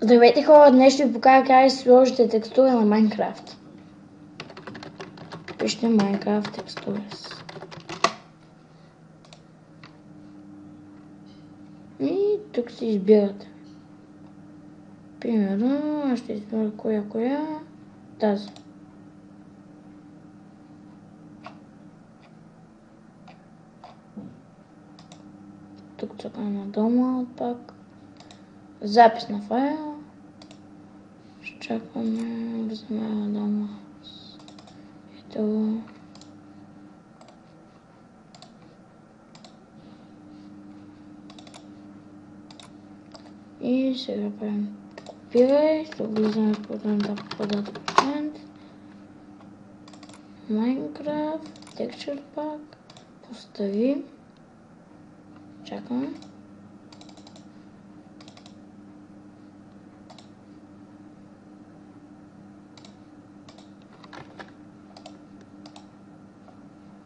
Здравейте хора, днес ще ви покажа как да сложите текстура на Майнкрафт. Пишете Майнкрафт текстурас. И тук си избирате. Примерно, аз ще избера коя. Тази. Тук цъкам на дома пак. Запис на файла. Ще чакаме да вземем дома. Ето. И сега правим копирай. Ще влизаме в програмата по дата%. Minecraft, Texture Pack. Поставим. Чакаме.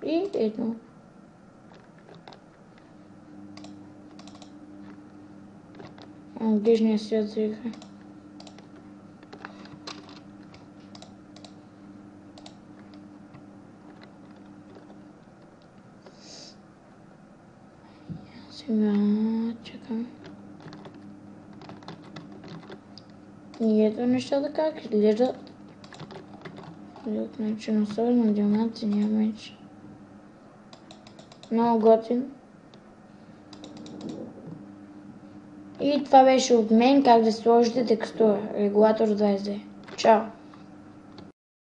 И ето. Гижния свят за игра. Сега чакам. И ето нещата как изглеждат. Начин особено диаманти няма меч. Много готин. И това беше от мен как да сложите текстура. Регулатор 20D. Чао!